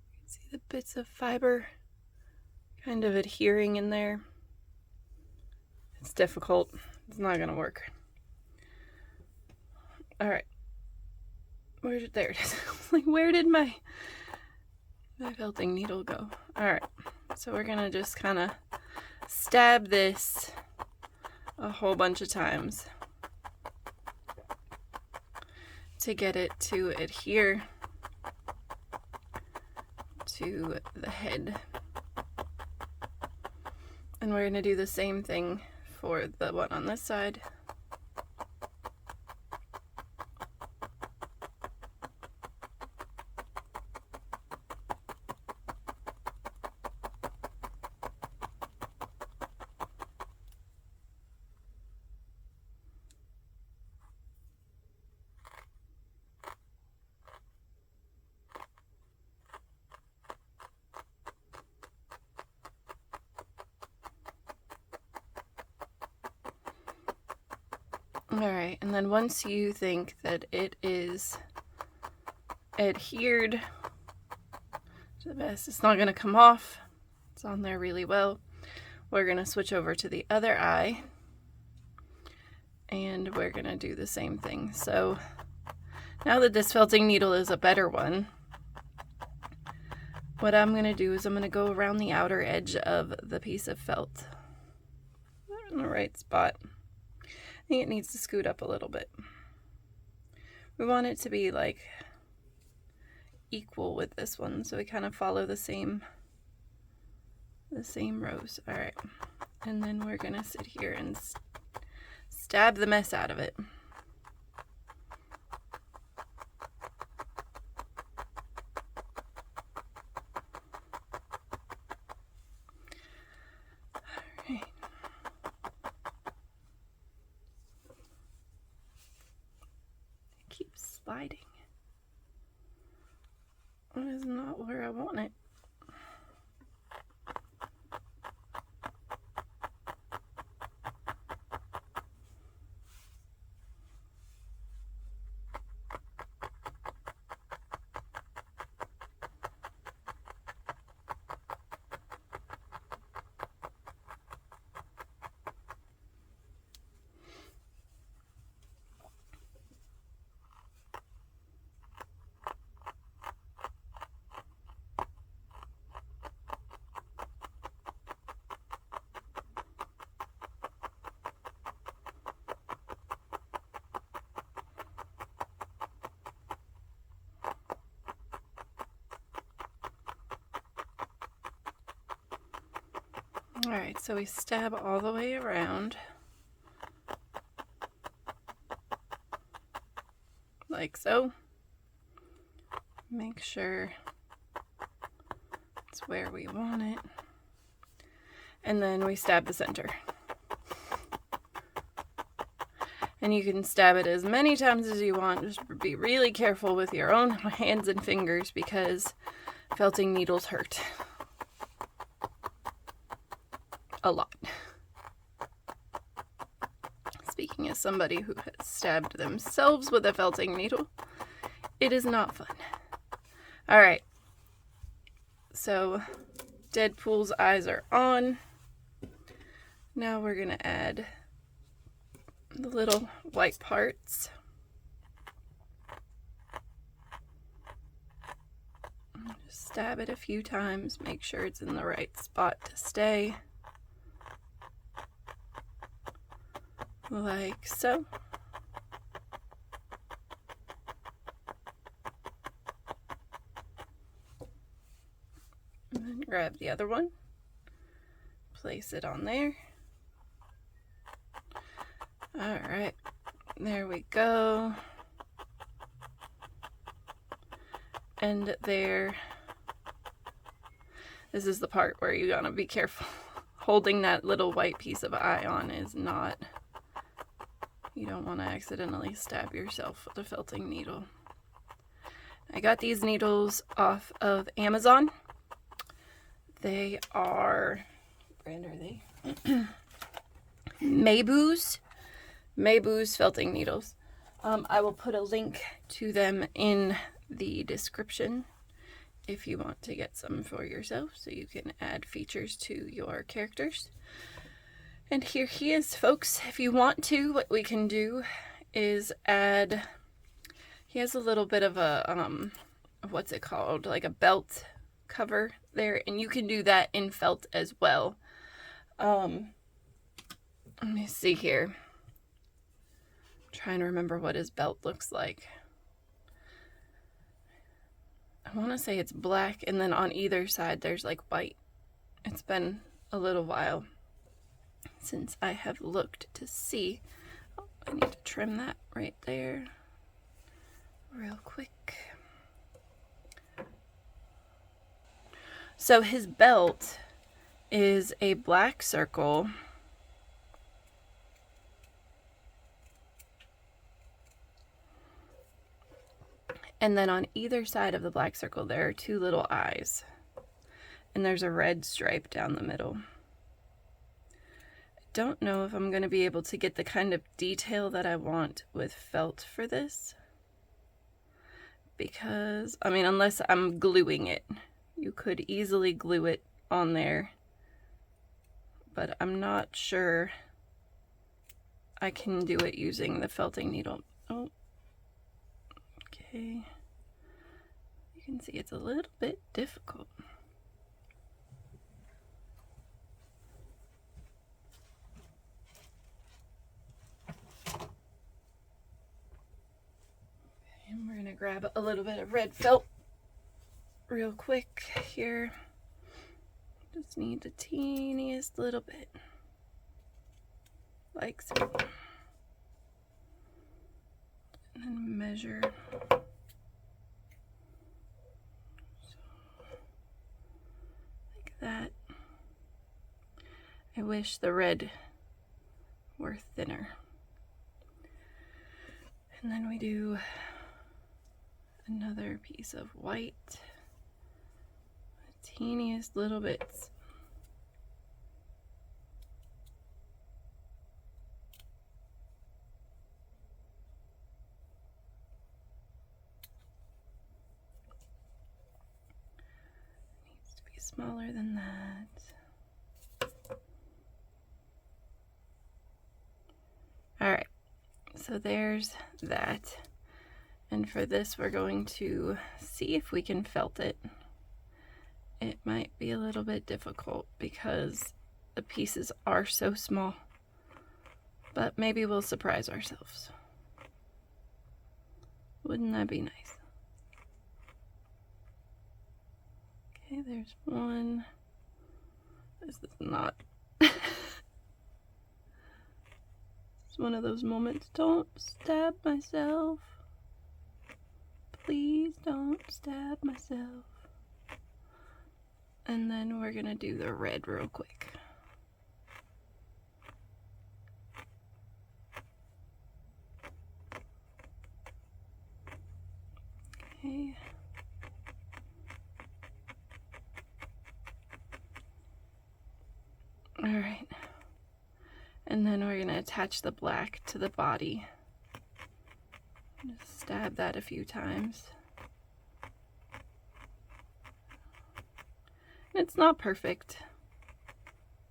You can see the bits of fiber kind of adhering in there. It's difficult. It's not gonna work. All right. There it is. Like, where did my felting needle go? All right. So we're gonna just kind of stab this a whole bunch of times to get it to adhere to the head. And we're going to do the same thing for the one on this side. Alright, and then once you think that it is adhered to the best, it's not going to come off, it's on there really well, we're going to switch over to the other eye and we're going to do the same thing. So now that this felting needle is a better one, what I'm going to do is I'm going to go around the outer edge of the piece of felt in the right spot. I think it needs to scoot up a little bit. We want it to be like equal with this one, so we kind of follow the same rows. All right, and then we're gonna sit here and stab the mess out of it. Sliding. That is not where I want it. Alright, so we stab all the way around, like so. Make sure it's where we want it. And then we stab the center. And you can stab it as many times as you want. Just be really careful with your own hands and fingers because felting needles hurt. A lot. Speaking as somebody who has stabbed themselves with a felting needle, it is not fun. Alright, so Deadpool's eyes are on. Now we're going to add the little white parts. Just stab it a few times, make sure it's in the right spot to stay. Like so. And then grab the other one, place it on there. Alright, there we go. And there. This is the part where you gotta be careful. Holding that little white piece of eye on is not. You don't want to accidentally stab yourself with a felting needle. I got these needles off of Amazon. They are, what brand are they? Maybu's felting needles. I will put a link to them in the description if you want to get some for yourself so you can add features to your characters. And here he is, folks. If you want to, what we can do is add, he has a little bit of a, what's it called? Like a belt cover there. And you can do that in felt as well. Let me see here. I'm trying to remember what his belt looks like. I want to say it's black, and then on either side there's like white. It's been a little while since I have looked to see. Oh, I need to trim that right there real quick. So his belt is a black circle and then on either side of the black circle there are two little eyes, and there's a red stripe down the middle. don't know if I'm going to be able to get the kind of detail that I want with felt for this. Because, I mean, unless I'm gluing it. You could easily glue it on there. But I'm not sure I can do it using the felting needle. Oh, okay. You can see it's a little bit difficult. And we're gonna grab a little bit of red felt real quick here. Just need the teeniest little bit. Like so. And then measure. Like that. I wish the red were thinner. And then we do another piece of white, the teeniest little bits. It needs to be smaller than that. All right, so there's that. And for this, we're going to see if we can felt it. It might be a little bit difficult because the pieces are so small, but maybe we'll surprise ourselves. Wouldn't that be nice? Okay, there's one. This is not. It's one of those moments. Don't stab myself. Please don't stab myself. And then we're gonna do the red real quick. Okay. All right. And then we're gonna attach the black to the body. Just stab that a few times. It's not perfect,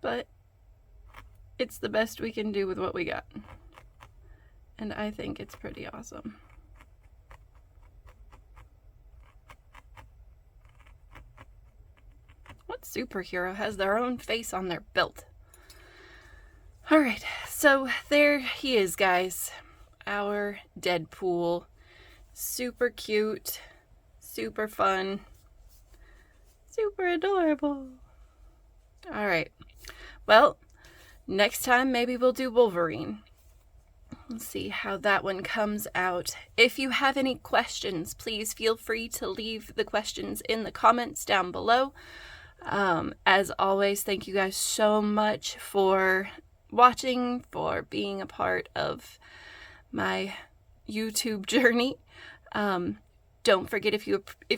but it's the best we can do with what we got. And I think it's pretty awesome. What superhero has their own face on their belt? All right, so there he is, guys. Our Deadpool. Super cute, super fun, super adorable. All right, well, next time maybe we'll do Wolverine. Let's see how that one comes out. If you have any questions, please feel free to leave the questions in the comments down below. As always, thank you guys so much for watching, for being a part of my YouTube journey. Don't forget, if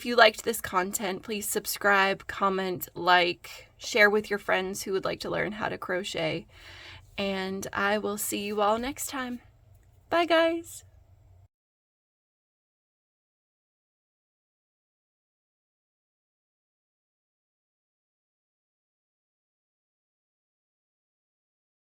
you liked this content, please subscribe, comment, like, share with your friends who would like to learn how to crochet. And I will see you all next time. Bye, guys.